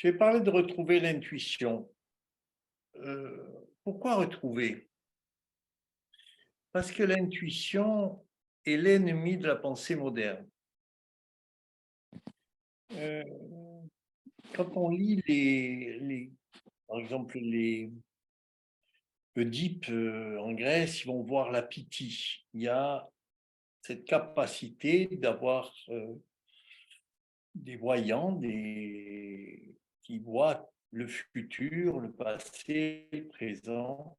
Je vais parler de retrouver l'intuition. Pourquoi retrouver? Parce que l'intuition est l'ennemi de la pensée moderne. Euh, Quand on lit par exemple, les Oedipe en Grèce, ils vont voir la Pythie. Il y a cette capacité d'avoir des voyants, qui voient le futur, le passé, le présent.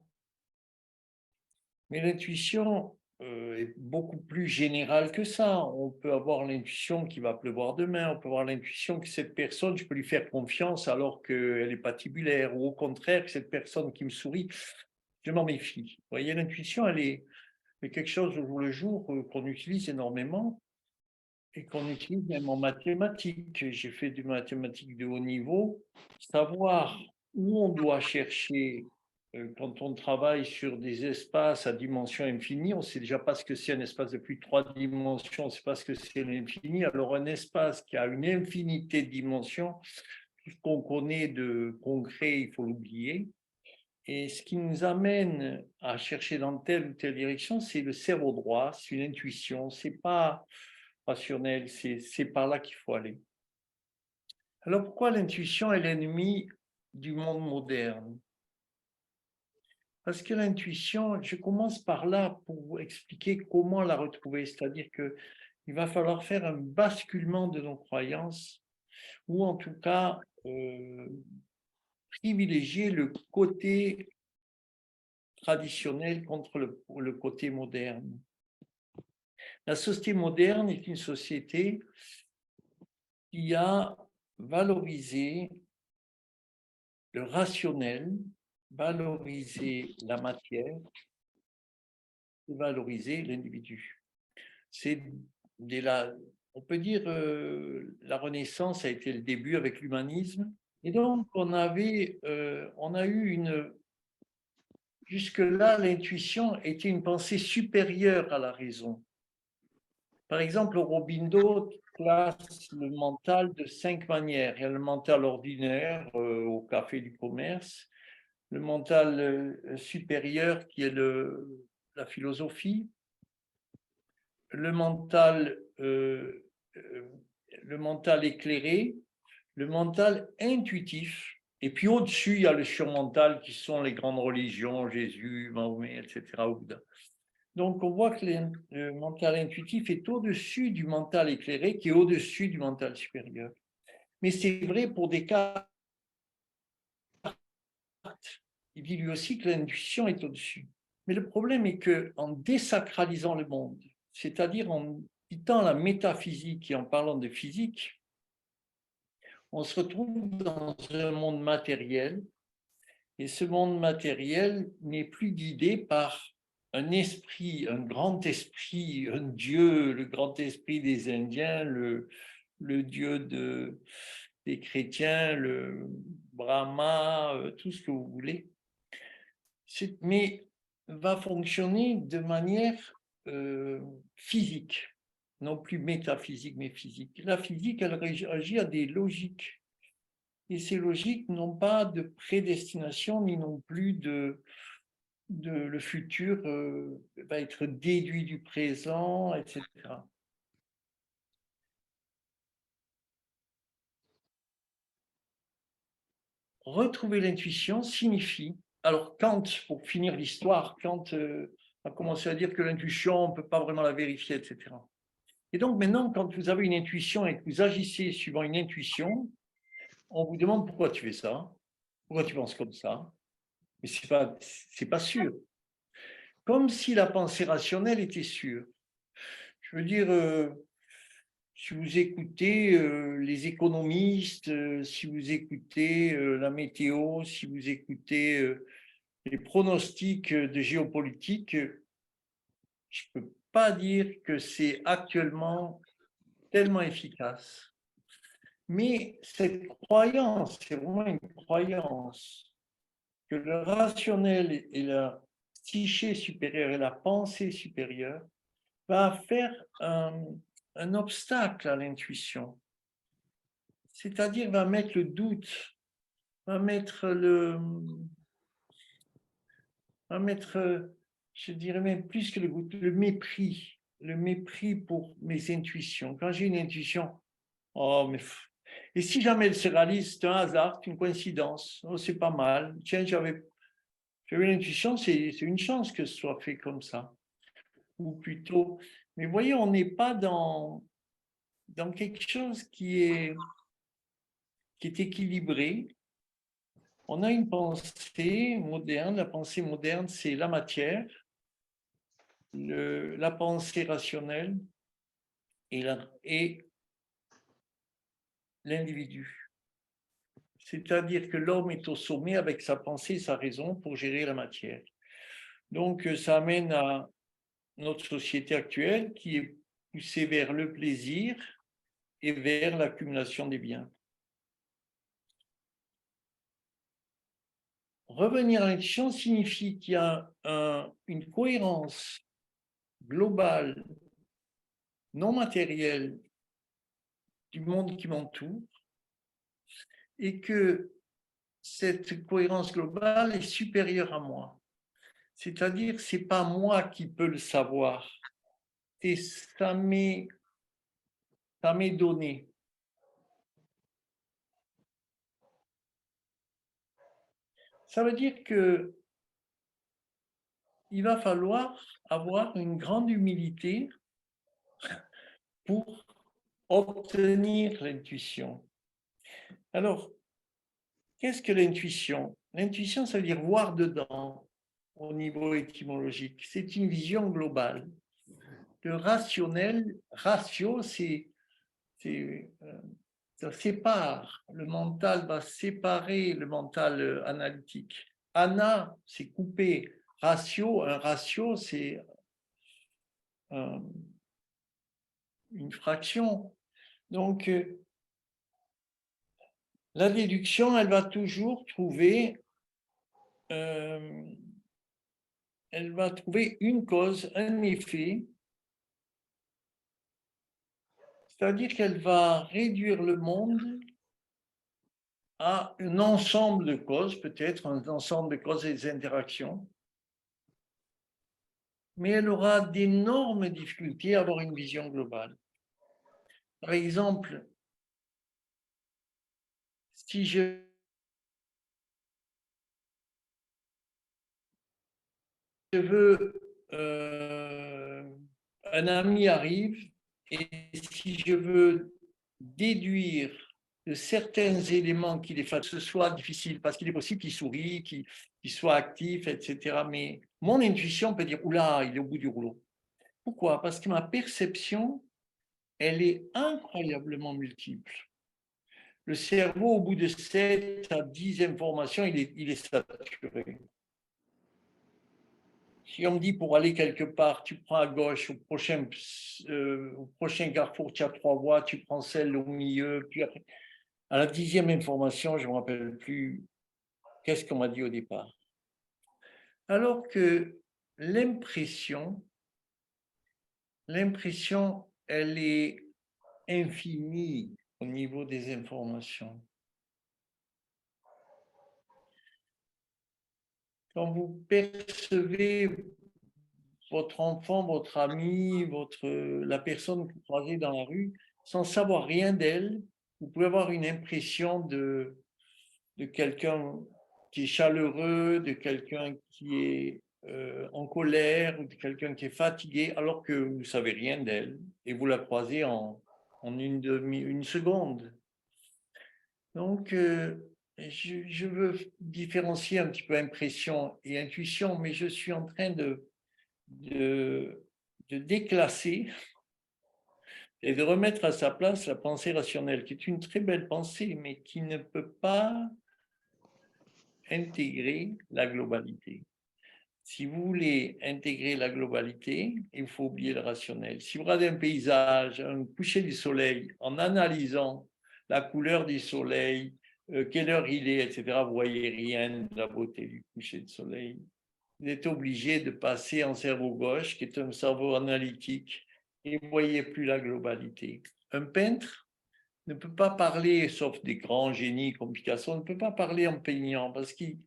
Mais l'intuition est beaucoup plus générale que ça. On peut avoir l'intuition qu'il va pleuvoir demain, on peut avoir l'intuition que cette personne, je peux lui faire confiance alors qu'elle est patibulaire, ou au contraire, que cette personne qui me sourit, je m'en méfie. Vous voyez, l'intuition, elle est quelque chose au jour le jour qu'on utilise énormément et qu'on utilise même en mathématiques. J'ai fait du mathématique de haut niveau. Savoir où on doit chercher quand on travaille sur des espaces à dimension infinie, on ne sait déjà pas ce que c'est un espace de plus de 3 dimensions, on ne sait pas ce que c'est l'infini. Alors un espace qui a une infinité de dimensions, tout ce qu'on connaît de concret, il faut l'oublier. Et ce qui nous amène à chercher dans telle ou telle direction, c'est le cerveau droit, c'est une intuition, c'est pas rationnel, c'est par là qu'il faut aller. Alors pourquoi l'intuition est l'ennemi du monde moderne? Parce que l'intuition, je commence par là pour vous expliquer comment la retrouver, c'est-à-dire qu'il va falloir faire un basculement de nos croyances, ou en tout cas privilégier le côté traditionnel contre le côté moderne. La société moderne est une société qui a valorisé le rationnel, valoriser la matière, valoriser l'individu. C'est on peut dire la Renaissance a été le début avec l'humanisme. Et donc, on a eu jusque-là, l'intuition était une pensée supérieure à la raison. Par exemple, Aurobindo classe le mental de 5 manières. Il y a le mental ordinaire au café du commerce, le mental supérieur qui est la philosophie, le mental, le mental éclairé, le mental intuitif, et puis au-dessus, il y a le surmental qui sont les grandes religions, Jésus, Mahomet, etc. Donc on voit que le mental intuitif est au-dessus du mental éclairé, qui est au-dessus du mental supérieur. Mais c'est vrai pour Descartes. Il dit lui aussi que l'intuition est au-dessus. Mais le problème est qu'en désacralisant le monde, c'est-à-dire en quittant la métaphysique et en parlant de physique, on se retrouve dans un monde matériel, et ce monde matériel n'est plus guidé par un esprit, un grand esprit, un Dieu, le grand esprit des Indiens, le Dieu des chrétiens, le Brahma, tout ce que vous voulez. Mais va fonctionner de manière physique, non plus métaphysique, mais physique. La physique, elle agit à des logiques. Et ces logiques n'ont pas de prédestination, ni non plus le futur va être déduit du présent, etc. Retrouver l'intuition signifie, alors Kant, pour finir l'histoire, Kant a commencé à dire que l'intuition, on ne peut pas vraiment la vérifier, etc. Et donc maintenant, quand vous avez une intuition et que vous agissez suivant une intuition, on vous demande pourquoi tu fais ça, pourquoi tu penses comme ça, mais c'est pas sûr. Comme si la pensée rationnelle était sûre. Je veux dire, si vous écoutez les économistes, si vous écoutez la météo, si vous écoutez les pronostics de géopolitique, je ne peux pas dire que c'est actuellement tellement efficace. Mais cette croyance, c'est vraiment une croyance que le rationnel et la psyché supérieure et la pensée supérieure va faire un obstacle à l'intuition. c'est-à-dire va mettre le doute, va mettre je dirais même plus que le mépris pour mes intuitions. Quand j'ai une intuition, oh, mais. Et si jamais elle se réalise, c'est un hasard, c'est une coïncidence, oh, c'est pas mal. Tiens, j'avais l'intuition, c'est une chance que ce soit fait comme ça. Ou plutôt, mais voyez, on n'est pas dans quelque chose qui est équilibré. On a une pensée moderne. La pensée moderne, c'est la matière, la pensée rationnelle et l'individu. C'est-à-dire que l'homme est au sommet avec sa pensée et sa raison pour gérer la matière. Donc, ça amène à notre société actuelle qui est poussée vers le plaisir et vers l'accumulation des biens. Revenir à l'intuition signifie qu'il y a une cohérence globale, non matérielle du monde qui m'entoure et que cette cohérence globale est supérieure à moi. C'est-à-dire, ce n'est pas moi qui peux le savoir, et ça m'est donné. Ça veut dire que il va falloir avoir une grande humilité pour obtenir l'intuition. Alors, qu'est-ce que l'intuition? L'intuition, ça veut dire voir dedans au niveau étymologique. C'est une vision globale. Le rationnel, ratio, ça sépare. Le mental va séparer le mental analytique. Ana, c'est couper. Ratio, un ratio, c'est une fraction. Donc, la déduction, elle va toujours trouver, une cause, un effet, c'est-à-dire qu'elle va réduire le monde à un ensemble de causes, peut-être un ensemble de causes et des interactions, mais elle aura d'énormes difficultés à avoir une vision globale. Par exemple, si je veux, un ami arrive et si je veux déduire de certains éléments qu'il est fait, que ce soit difficile, parce qu'il est possible qu'il sourie, qu'il soit actif, etc. Mais mon intuition peut dire, oula, il est au bout du rouleau. Pourquoi? Parce que ma perception, elle est incroyablement multiple. Le cerveau, au bout de 7 à 10 informations, il est saturé. Si on me dit pour aller quelque part, tu prends à gauche, au prochain carrefour, tu as 3 voies, tu prends celle au milieu, puis après, à la 10e information, je ne me rappelle plus qu'est-ce qu'on m'a dit au départ. Alors que l'impression, elle est infinie au niveau des informations. Quand vous percevez votre enfant, votre ami, la personne que vous croisez dans la rue, sans savoir rien d'elle, vous pouvez avoir une impression de quelqu'un qui est chaleureux, de quelqu'un qui est en colère, ou de quelqu'un qui est fatigué, alors que vous ne savez rien d'elle, et vous la croisez en une seconde. Donc, je veux différencier un petit peu impression et intuition, mais je suis en train de déclasser et de remettre à sa place la pensée rationnelle, qui est une très belle pensée, mais qui ne peut pas intégrer la globalité. Si vous voulez intégrer la globalité, il faut oublier le rationnel. Si vous regardez un paysage, un coucher du soleil, en analysant la couleur du soleil, quelle heure il est, etc., vous voyez rien de la beauté du coucher du soleil. Vous êtes obligé de passer en cerveau gauche, qui est un cerveau analytique, et vous ne voyez plus la globalité. Un peintre ne peut pas parler, sauf des grands génies comme Picasso, ne peut pas parler en peignant parce qu'il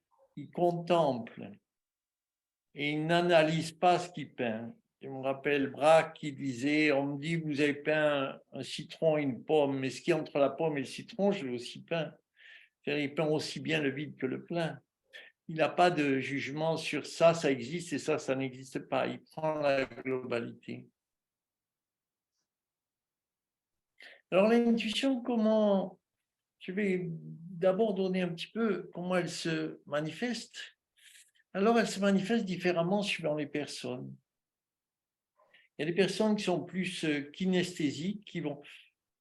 contemple et il n'analyse pas ce qu'il peint. Je me rappelle Braque qui disait, on me dit, vous avez peint un citron et une pomme, mais ce qui est entre la pomme et le citron, je l'ai aussi peint. Il peint aussi bien le vide que le plein. Il n'a pas de jugement sur ça, ça existe et ça n'existe pas. Il prend la globalité. Alors l'intuition, comment... Je vais d'abord donner un petit peu comment elle se manifeste. Alors elle se manifeste différemment suivant les personnes. Il y a des personnes qui sont plus kinesthésiques, qui vont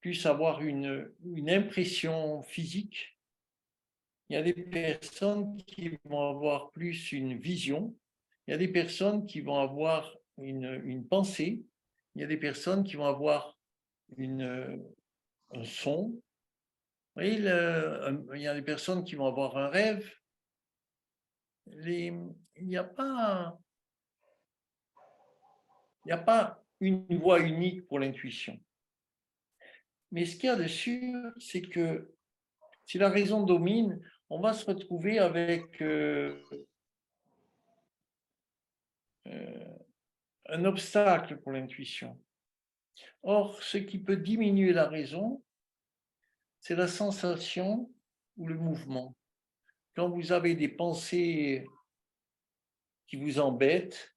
plus avoir une impression physique. Il y a des personnes qui vont avoir plus une vision. Il y a des personnes qui vont avoir une pensée. Il y a des personnes qui vont avoir un son. Vous voyez, il y a des personnes qui vont avoir un rêve. Il n'y a pas, il n'y a pas une voie unique pour l'intuition. Mais ce qu'il y a de sûr, c'est que si la raison domine, on va se retrouver avec un obstacle pour l'intuition. Or, ce qui peut diminuer la raison, c'est la sensation ou le mouvement. Quand vous avez des pensées qui vous embêtent,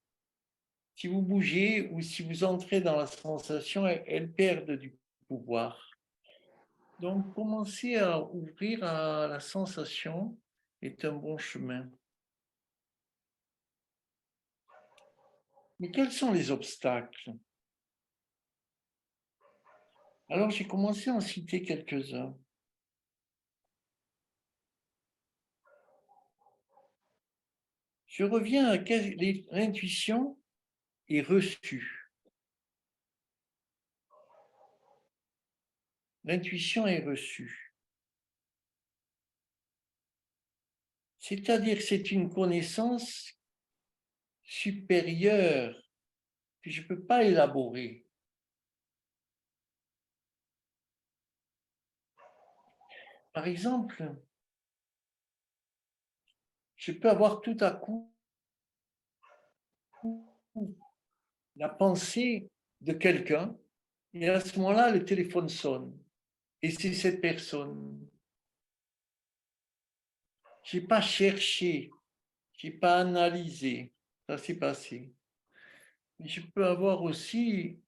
si vous bougez ou si vous entrez dans la sensation, elles perdent du pouvoir. Donc, commencer à ouvrir à la sensation est un bon chemin. Mais quels sont les obstacles? Alors, j'ai commencé à en citer quelques-uns. Je reviens à l'intuition est reçue. L'intuition est reçue. C'est-à-dire que c'est une connaissance supérieure que je ne peux pas élaborer. Par exemple, je peux avoir tout à coup la pensée de quelqu'un et à ce moment-là, le téléphone sonne. Et c'est cette personne. Je n'ai pas cherché, je n'ai pas analysé. Ça s'est passé. Mais je peux avoir aussi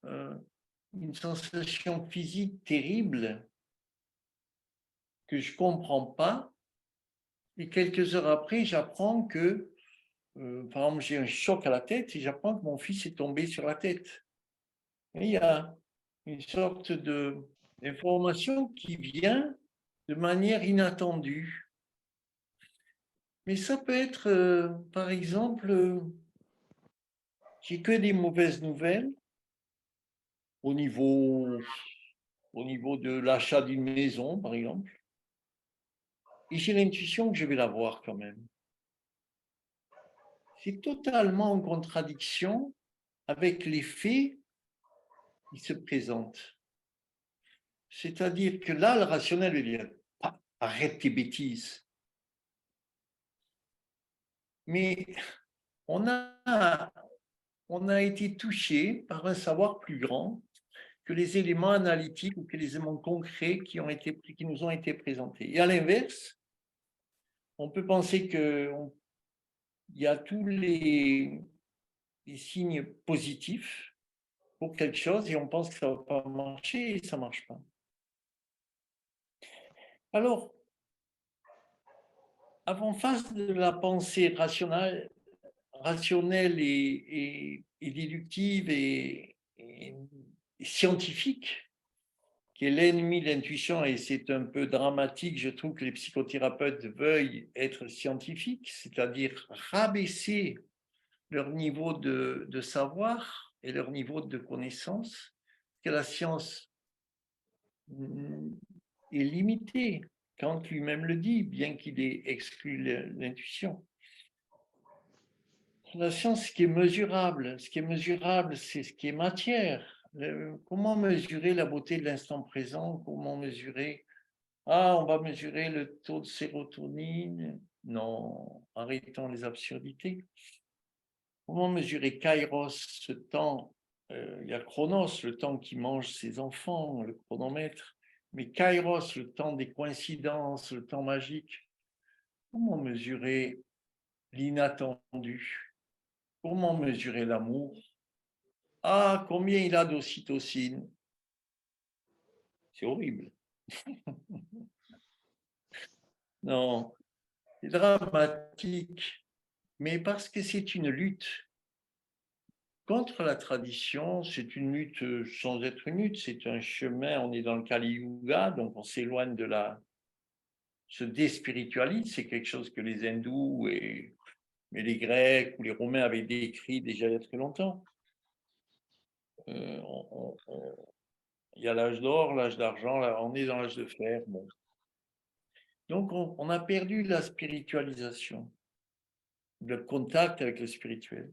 une sensation physique terrible que je ne comprends pas. Et quelques heures après, j'apprends que, par exemple, j'ai un choc à la tête et j'apprends que mon fils est tombé sur la tête. Et il y a une sorte d'information qui vient de manière inattendue. Mais ça peut être, par exemple, j'ai que des mauvaises nouvelles au niveau, au niveau de l'achat d'une maison, par exemple. Et j'ai l'intuition que je vais l'avoir quand même. C'est totalement en contradiction avec les faits qui se présentent. C'est-à-dire que là, le rationnel veut dire arrête tes bêtises. Mais on a, on a été touché par un savoir plus grand que les éléments analytiques ou que les éléments concrets qui nous ont été présentés. Et à l'inverse, on peut penser qu'il y a tous les signes positifs pour quelque chose et on pense que ça ne va pas marcher et ça ne marche pas. Alors, avant face de la pensée rationnelle et déductive et scientifique, qui est l'ennemi de l'intuition, et c'est un peu dramatique, je trouve que les psychothérapeutes veuillent être scientifiques, c'est-à-dire rabaisser leur niveau de savoir et leur niveau de connaissance, que la science est limitée. Kant lui-même le dit, bien qu'il ait exclu l'intuition. La science, ce qui est mesurable, c'est ce qui est matière. Comment mesurer la beauté de l'instant présent? Comment mesurer? Ah, on va mesurer le taux de sérotonine. Non, arrêtons les absurdités. Comment mesurer Kairos, ce temps? Il y a Chronos, le temps qui mange ses enfants, le chronomètre. Mais Kairos, le temps des coïncidences, le temps magique. Comment mesurer l'inattendu? Comment mesurer l'amour? Ah, combien il a d'ocytocine? C'est horrible. Non, c'est dramatique, mais parce que c'est une lutte contre la tradition, c'est une lutte sans être une lutte, c'est un chemin, on est dans le Kali Yuga, donc on s'éloigne de se déspiritualise, c'est quelque chose que les hindous mais les Grecs ou les Romains avaient décrit déjà il y a très longtemps. Il y a l'âge d'or, l'âge d'argent, là, on est dans l'âge de fer. Bon. Donc on a perdu la spiritualisation, le contact avec le spirituel.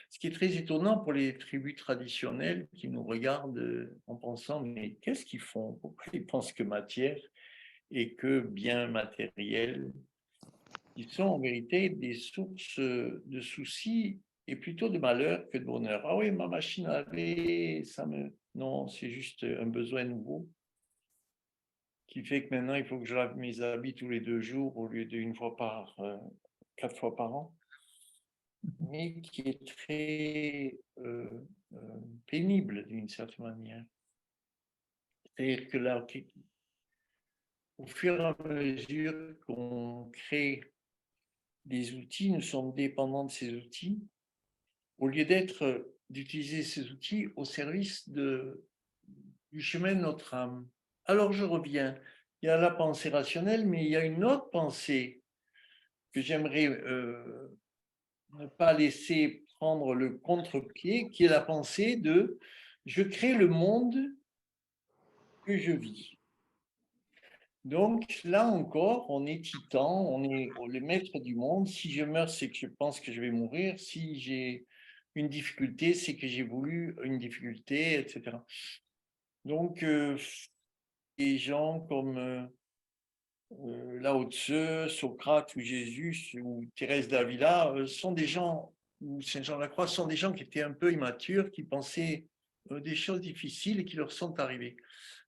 Ce qui est très étonnant pour les tribus traditionnelles qui nous regardent en pensant, mais qu'est-ce qu'ils font? Pourquoi ils pensent que matière et que bien matériel? Ils sont en vérité des sources de soucis et plutôt de malheur que de bonheur. Ah oui, ma machine à laver, ça me... Non, c'est juste un besoin nouveau qui fait que maintenant, il faut que je lave mes habits tous les 2 jours au lieu d'une fois 4 fois par an, mais qui est très pénible d'une certaine manière. C'est-à-dire que là, au fur et à mesure qu'on crée des outils, nous sommes dépendants de ces outils, au lieu d'utiliser ces outils au service du chemin de notre âme. Alors je reviens, il y a la pensée rationnelle, mais il y a une autre pensée que j'aimerais ne pas laisser prendre le contre-pied, qui est la pensée de je crée le monde que je vis. Donc là encore, on est titan, on est le maître du monde. Si je meurs, c'est que je pense que je vais mourir. Si j'ai une difficulté, c'est que j'ai voulu une difficulté, etc. Donc, des gens comme Lao Tse, Socrate ou Jésus ou Thérèse d'Avila sont des gens, ou Saint Jean de la Croix, sont des gens qui étaient un peu immatures, qui pensaient des choses difficiles et qui leur sont arrivées.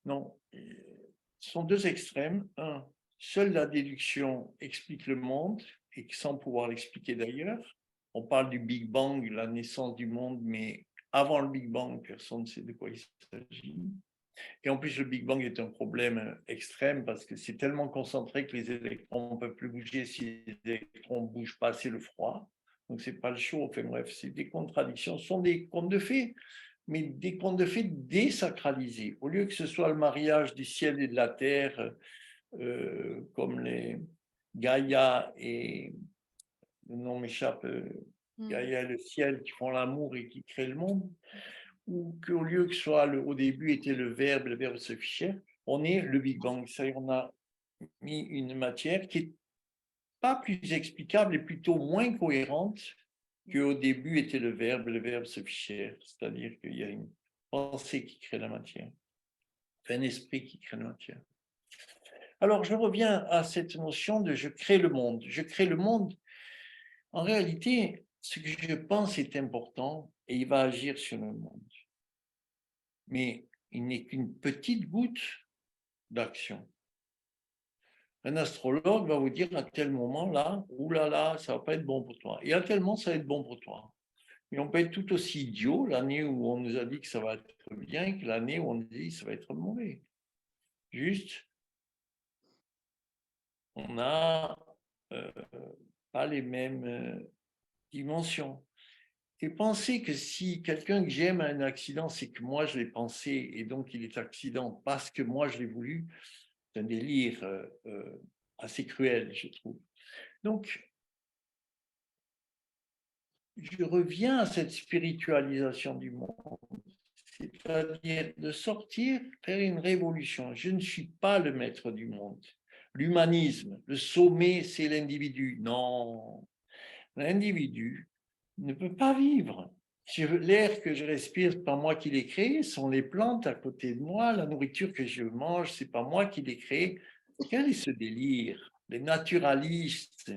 Non, ce sont deux extrêmes. Un, seule la déduction explique le monde, et sans pouvoir l'expliquer d'ailleurs. On parle du Big Bang, la naissance du monde, mais avant le Big Bang, personne ne sait de quoi il s'agit. Et en plus, le Big Bang est un problème extrême parce que c'est tellement concentré que les électrons ne peuvent plus bouger. Si les électrons ne bougent pas, c'est le froid. Donc, ce n'est pas le chaud. Enfin bref, c'est des contradictions. Ce sont des contes de fées, mais des contes de fées désacralisés. Au lieu que ce soit le mariage du ciel et de la terre, comme les Gaïa et le nom m'échappe, Gaïa et le ciel qui font l'amour et qui créent le monde, ou qu'au lieu que ce soit au début était le verbe se fichait, on est le Big Bang. C'est-à-dire on a mis une matière qui n'est pas plus explicable et plutôt moins cohérente qu'au début était le verbe se fichait. C'est-à-dire qu'il y a une pensée qui crée la matière, un esprit qui crée la matière. Alors, je reviens à cette notion de je crée le monde. Je crée le monde. En réalité, ce que je pense est important et il va agir sur le monde. Mais il n'est qu'une petite goutte d'action. Un astrologue va vous dire à tel moment là, oulala, ça va pas être bon pour toi. Et à tel moment, ça va être bon pour toi. Et on peut être tout aussi idiot l'année où on nous a dit que ça va être bien que l'année où on nous dit que ça va être mauvais. Juste, on n'a pas les mêmes dimensions. Et penser que si quelqu'un que j'aime a un accident, c'est que moi je l'ai pensé et donc il est accident parce que moi je l'ai voulu, c'est un délire assez cruel, je trouve. Donc, je reviens à cette spiritualisation du monde, c'est-à-dire de sortir vers une révolution. Je ne suis pas le maître du monde. L'humanisme, le sommet, c'est l'individu. Non, l'individu ne peut pas vivre L'air que je respire, c'est pas moi qui l'ai créé, ce sont les plantes à côté de moi, la nourriture que je mange, c'est pas moi qui l'ai créé. Quel est ce délire? Les naturalistes,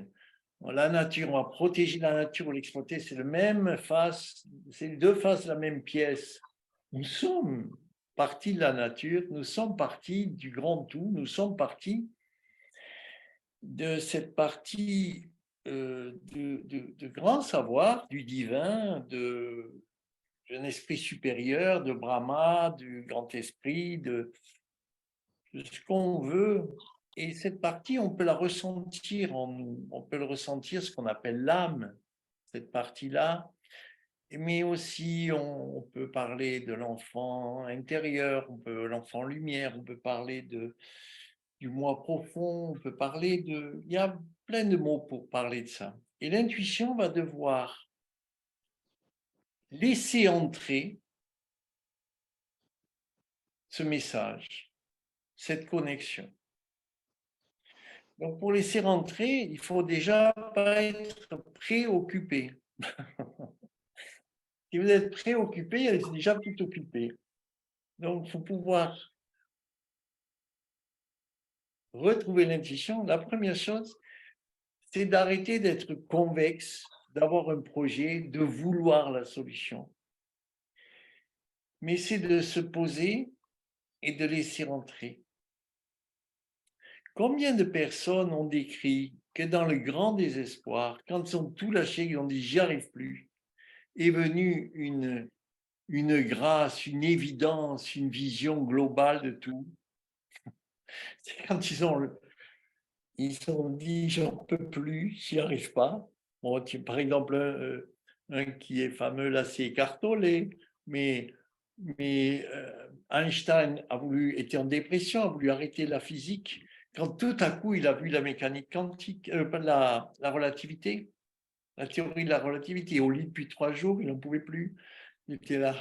la nature, on va protéger la nature ou l'exploiter, c'est le même face, c'est les deux faces de la même pièce. Nous sommes partie de la nature, nous sommes partie du grand tout, nous sommes partie de cette partie de grand savoir, du divin, d'un esprit supérieur, de Brahma, du grand esprit, de ce qu'on veut. Et cette partie, on peut la ressentir en nous, on peut le ressentir, ce qu'on appelle l'âme, cette partie-là. Mais aussi, on peut parler de l'enfant intérieur, on peut l'enfant lumière, on peut parler du moi profond, on peut parler de... Il y a plein de mots pour parler de ça. Et l'intuition va devoir laisser entrer ce message, cette connexion. Donc, pour laisser rentrer, il faut déjà pas être préoccupé. Si vous êtes préoccupé, c'est déjà tout occupé. Donc, il faut pouvoir retrouver l'intuition. La première chose, c'est d'arrêter d'être convexe, d'avoir un projet, de vouloir la solution. Mais c'est de se poser et de laisser rentrer. Combien de personnes ont décrit que dans le grand désespoir, quand ils ont tout lâché, ils ont dit j'y arrive plus, est venue une grâce, une évidence, une vision globale de tout. C'est quand ils ont dit j'en peux plus, j'y arrive pas. Bon, par exemple, un qui est fameux là, c'est Cartolé, mais, Einstein était en dépression, a voulu arrêter la physique. Quand tout à coup, il a vu la mécanique quantique, la relativité, la théorie de la relativité, au lit depuis 3 jours, il n'en pouvait plus. Il était là,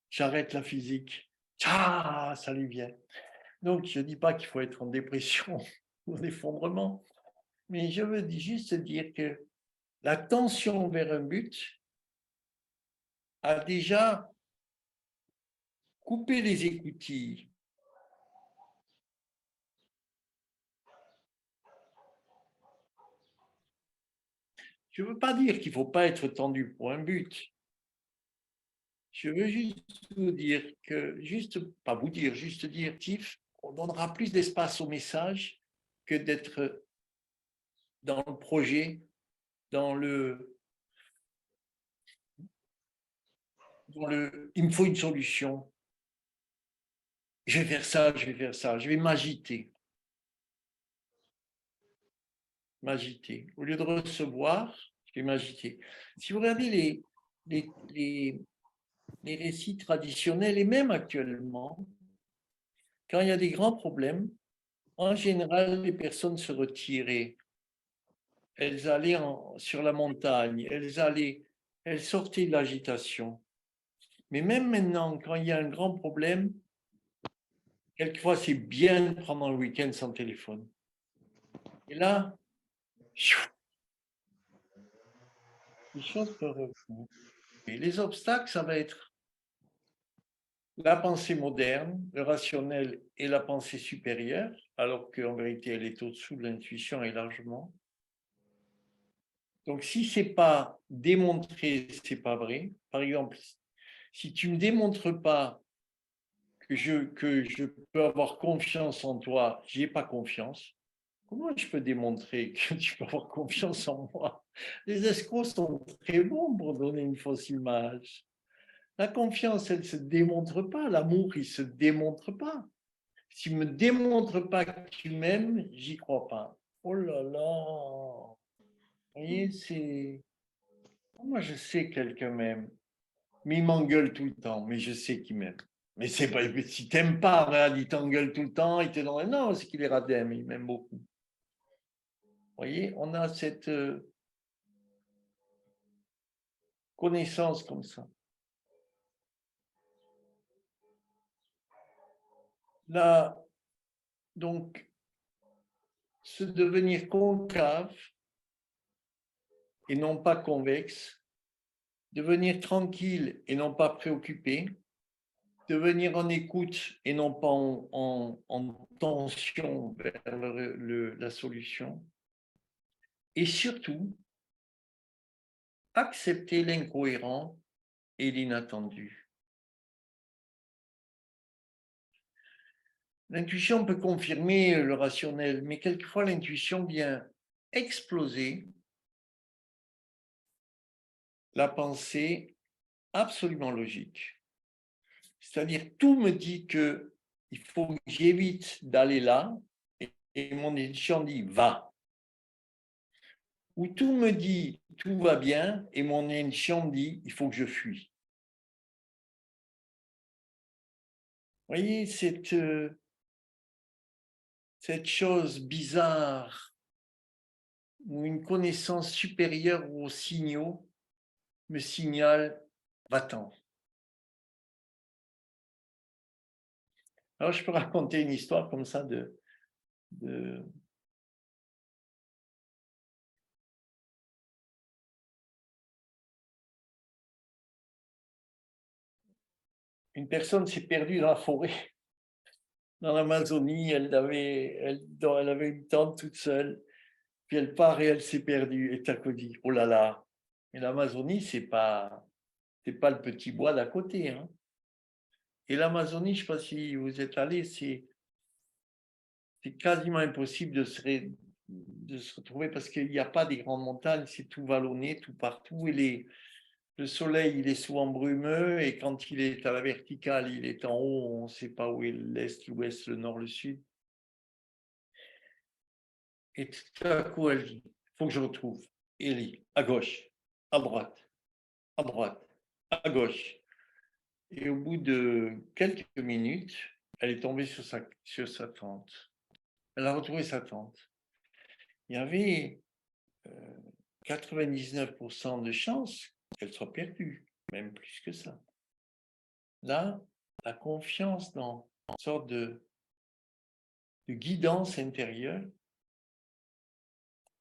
j'arrête la physique. Ah, ça lui vient. Donc, je ne dis pas qu'il faut être en dépression ou en effondrement, mais je veux juste dire que la tension vers un but a déjà coupé les écoutilles. Je ne veux pas dire qu'il ne faut pas être tendu pour un but. Je veux juste vous dire que, pas vous dire, juste dire, Tiff, on donnera plus d'espace au message que d'être dans le projet, dans il me faut une solution. Je vais faire ça, je vais faire ça, je vais m'agiter. M'agiter. Au lieu de recevoir, je vais m'agiter. Si vous regardez les récits traditionnels et même actuellement, quand il y a des grands problèmes, en général, les personnes se retiraient. Elles allaient sur la montagne, elles sortaient de l'agitation. Mais même maintenant, quand il y a un grand problème, quelquefois, c'est bien de prendre un week-end sans téléphone. Et là, les choses peuvent revenir. Et les obstacles, ça va être la pensée moderne, le rationnel et la pensée supérieure, alors qu'en vérité, elle est au-dessous de l'intuition et largement. Donc, si c'est pas démontré, c'est pas vrai. Par exemple, si tu me démontres pas que je peux avoir confiance en toi, j'y ai pas confiance. Comment je peux démontrer que tu peux avoir confiance en moi? Les escrocs sont très bons pour donner une fausse image. La confiance, elle ne se démontre pas. L'amour, il ne se démontre pas. Si tu ne me démontres pas que tu m'aimes, j'y crois pas. Oh là là. Vous voyez, c'est... Moi, je sais que quelqu'un m'aime, mais il m'engueule tout le temps, mais je sais qu'il m'aime. Mais c'est pas... Si t'aimes pas, regarde, il t'engueule tout le temps, il te donne... Non, c'est qu'il est radin, mais il m'aime beaucoup. Vous voyez, on a cette connaissance comme ça. Là, donc, se devenir concave et non pas convexe, devenir tranquille et non pas préoccupé, devenir en écoute et non pas en tension vers la solution, et surtout accepter l'incohérent et l'inattendu. L'intuition peut confirmer le rationnel, mais quelquefois l'intuition vient exploser la pensée absolument logique. C'est-à-dire, tout me dit qu'il faut que j'évite d'aller là, et mon intuition dit va. Ou tout me dit tout va bien, et mon intuition dit il faut que je fuis. Vous voyez, cette chose bizarre, où une connaissance supérieure aux signaux me signale va-t'en. Alors, je peux raconter une histoire comme ça de une personne s'est perdue dans la forêt, dans l'Amazonie. Elle avait une tente toute seule, puis elle part et elle s'est perdue. Et t'as dit, oh là là. Et l'Amazonie, c'est pas le petit bois d'à côté, hein. Et l'Amazonie, je ne sais pas si vous êtes allé, c'est quasiment impossible de se retrouver, parce qu'il n'y a pas des grandes montagnes, c'est tout vallonné, tout partout, et le soleil, il est souvent brumeux, et quand il est à la verticale, il est en haut, on ne sait pas où est l'est, l'ouest, le nord, le sud. Et tout à coup, elle dit, il faut que je retrouve. Et elle dit, à gauche, à droite, à droite, à gauche. Et au bout de quelques minutes, elle est tombée sur sa tente. Elle a retrouvé sa tente. Il y avait 99% de chances qu'elle soit perdue, même plus que ça. Là, la confiance dans une sorte de guidance intérieure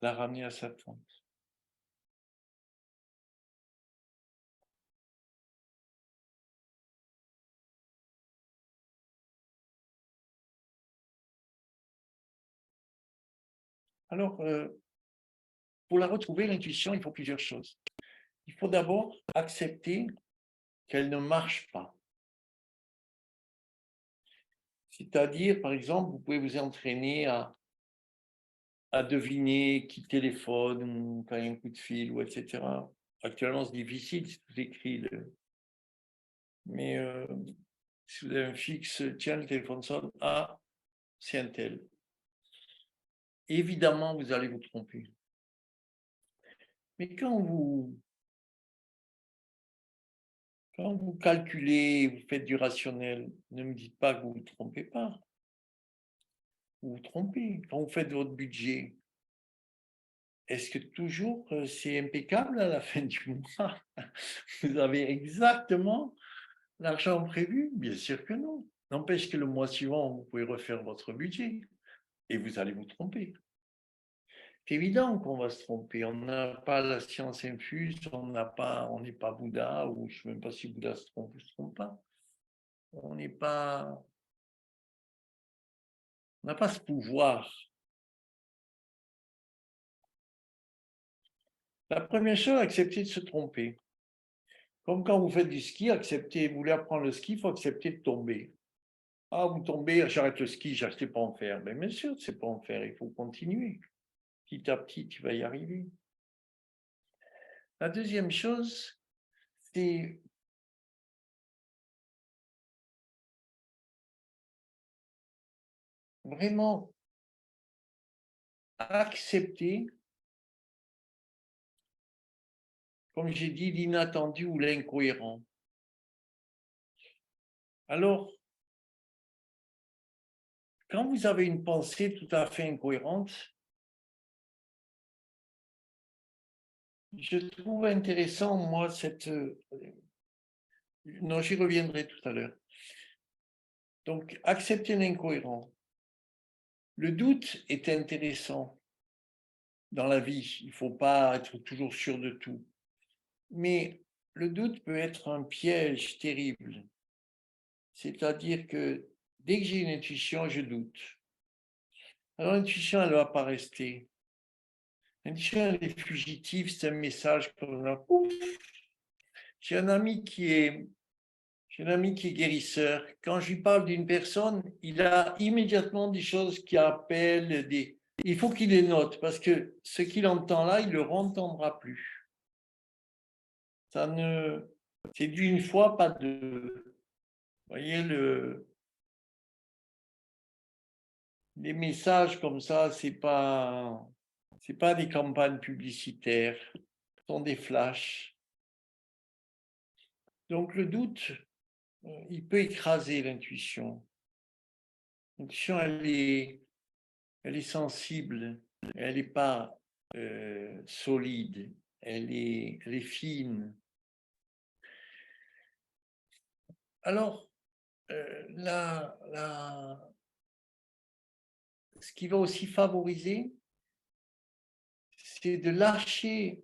l'a ramenée à sa tente. Alors, pour la retrouver, l'intuition, il faut plusieurs choses. Il faut d'abord accepter qu'elle ne marche pas. C'est-à-dire, par exemple, vous pouvez vous entraîner à deviner qui téléphone, ou quand il y a un coup de fil, ou etc. Actuellement, c'est difficile, c'est tout écrit. Mais si vous avez un fixe, tiens, le téléphone sonne, ah, c'est un tel. Évidemment, vous allez vous tromper. Mais quand vous calculez, vous faites du rationnel, ne me dites pas que vous ne vous trompez pas. Vous vous trompez. Quand vous faites votre budget, est-ce que toujours c'est impeccable à la fin du mois? Vous avez exactement l'argent prévu? Bien sûr que non. N'empêche que le mois suivant, vous pouvez refaire votre budget et vous allez vous tromper. C'est évident qu'on va se tromper. On n'a pas la science infuse, on n'est pas Bouddha, ou je ne sais même pas si Bouddha se trompe ou se trompe pas. On n'a pas ce pouvoir. La première chose, accepter de se tromper. Comme quand vous faites du ski, vous voulez apprendre le ski, il faut accepter de tomber. Ah, vous tombez, j'arrête le ski, je ne sais pas en faire. Mais bien sûr, tu ne sais pas en faire, il faut continuer. Petit à petit, tu vas y arriver. La deuxième chose, c'est vraiment accepter, comme j'ai dit, l'inattendu ou l'incohérent. Alors, quand vous avez une pensée tout à fait incohérente, je trouve intéressant, moi, non, j'y reviendrai tout à l'heure. Donc, accepter l'incohérent. Le doute est intéressant dans la vie. Il ne faut pas être toujours sûr de tout. Mais le doute peut être un piège terrible. C'est-à-dire que dès que j'ai une intuition, je doute. Alors l'intuition, elle ne va pas rester. L'intuition, elle est fugitive, c'est un message comme là. J'ai un ami qui est J'ai un ami qui est guérisseur. Quand je lui parle d'une personne, il a immédiatement des choses qui appellent des. Il faut qu'il les note parce que ce qu'il entend là, il ne le entendra plus. Ça ne. C'est d'une fois, pas deux. Vous voyez, les messages comme ça, c'est pas des campagnes publicitaires, ce sont des flashs. Donc le doute, il peut écraser l'intuition. L'intuition, elle est sensible, elle n'est pas solide, elle est fine. Alors, ce qui va aussi favoriser, c'est de lâcher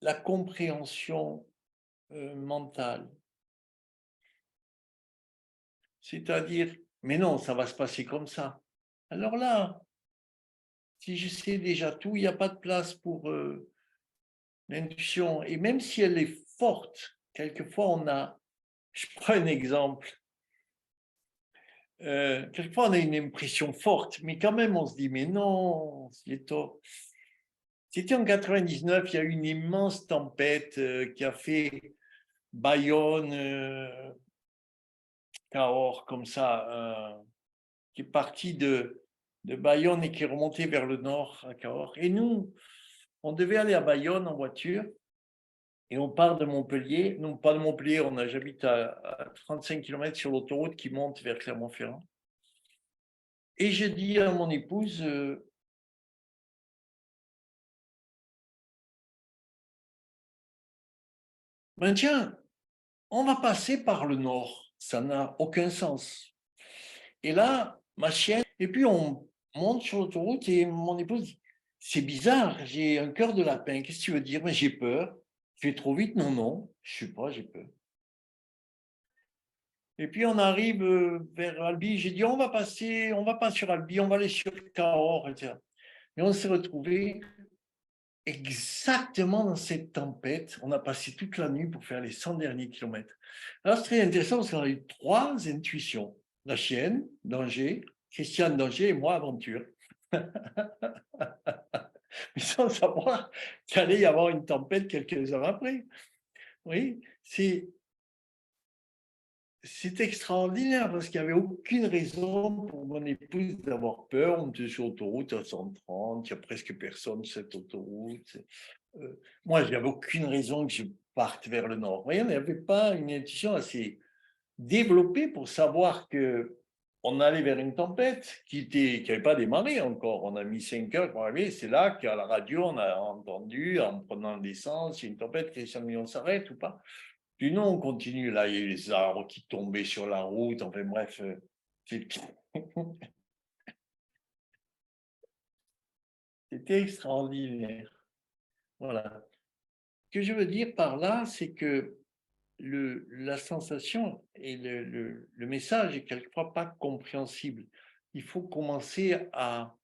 la compréhension mentale. C'est-à-dire, mais non, ça va se passer comme ça. Alors là, si je sais déjà tout, il n'y a pas de place pour l'intuition. Et même si elle est forte, quelquefois je prends un exemple, quelquefois on a une impression forte, mais quand même on se dit, mais non, c'est tort. C'était en 99, il y a eu une immense tempête qui a fait Bayonne, Cahors, comme ça, qui est partie de Bayonne et qui est remontée vers le nord à Cahors. Et nous, on devait aller à Bayonne en voiture. Et on part de Montpellier, non pas de Montpellier, j'habite à 35 km sur l'autoroute qui monte vers Clermont-Ferrand. Et je dis à mon épouse, ben tiens, on va passer par le nord, ça n'a aucun sens. Et là, ma chienne, et puis on monte sur l'autoroute et mon épouse dit, c'est bizarre, j'ai un cœur de lapin, qu'est-ce que tu veux dire? Mais j'ai peur, je vais trop vite, non, non, je ne sais pas, j'ai peur. Et puis on arrive vers Albi, j'ai dit, on va pas sur Albi, on va aller sur Cahors, etc. Et on s'est retrouvés exactement dans cette tempête. On a passé toute la nuit pour faire les 100 derniers kilomètres. Alors, c'est très intéressant parce qu'on a eu trois intuitions. La chienne, danger, Christiane, danger, et moi, aventure. Mais sans savoir qu'il allait y avoir une tempête quelques heures après. Oui, c'est extraordinaire parce qu'il n'y avait aucune raison pour mon épouse d'avoir peur. On était sur l'autoroute à 130, il n'y a presque personne sur cette autoroute. Moi, je n'avais aucune raison que je parte vers le nord. Vous voyez, on n'avait pas une intuition assez développée pour savoir que on allait vers une tempête qui n'avait pas démarré encore. On a mis 5 heures pour arriver. C'est là qu'à la radio, on a entendu, en prenant l'essence, il y a une tempête, Christian Million s'arrête ou pas. Puis non, on continue. Là, il y a eu les arbres qui tombaient sur la route. Enfin bref, c'était extraordinaire. Voilà. Ce que je veux dire par là, c'est que la sensation et le message est quelquefois pas compréhensible. Il faut commencer à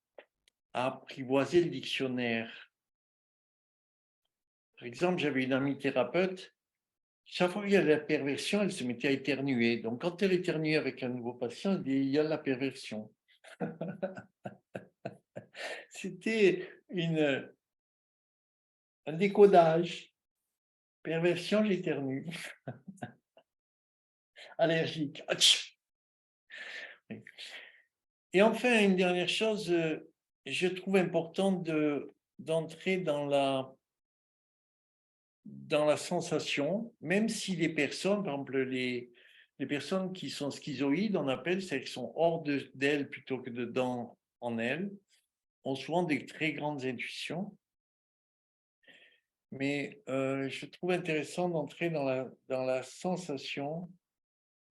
apprivoiser le dictionnaire. Par exemple, j'avais une amie thérapeute, chaque fois qu'il y a de la perversion, elle se mettait à éternuer. Donc, quand elle éternuait avec un nouveau patient, elle dit, il y a de la perversion. C'était un décodage. Perversion, j'éternue. Allergique. Atch. Et enfin, une dernière chose, je trouve important d'entrer dans la sensation, même si les personnes, par exemple les personnes qui sont schizoïdes, on appelle, c'est-à-dire qui sont hors d'elles plutôt que dedans en elles, ont souvent des très grandes intuitions. Mais je trouve intéressant d'entrer dans la sensation,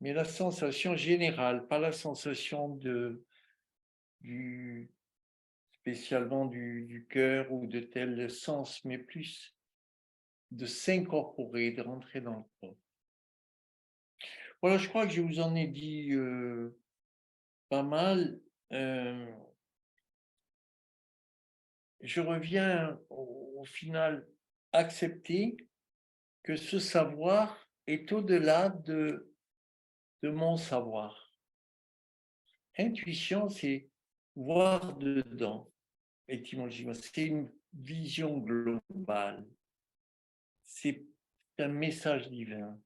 mais la sensation générale, pas la sensation du, spécialement du cœur ou de tel sens, mais plus de s'incorporer, de rentrer dans le corps. Voilà, je crois que je vous en ai dit pas mal. Je reviens au final accepter que ce savoir est au-delà de mon savoir. Intuition, c'est voir dedans, étymologiquement. C'est une vision globale. C'est un message divin.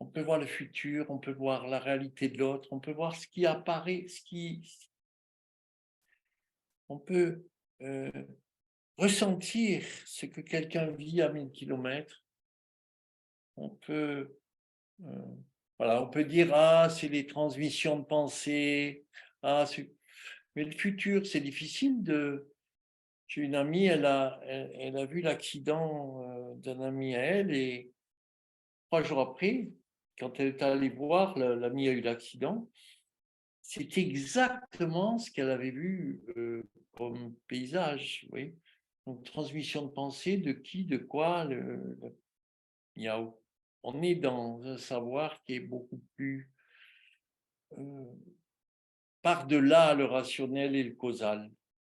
On peut voir le futur, on peut voir la réalité de l'autre, on peut voir ce qui apparaît, on peut ressentir ce que quelqu'un vit à 1000 kilomètres. On peut, voilà, on peut dire ah c'est les transmissions de pensée, ah mais le futur c'est difficile de. J'ai une amie, elle a vu l'accident d'un ami à elle et 3 jours après, quand elle est allée voir, l'ami a eu l'accident. C'est exactement ce qu'elle avait vu comme paysage, oui. Donc, transmission de pensée, de qui, de quoi, il y a, on est dans un savoir qui est beaucoup plus par-delà le rationnel et le causal.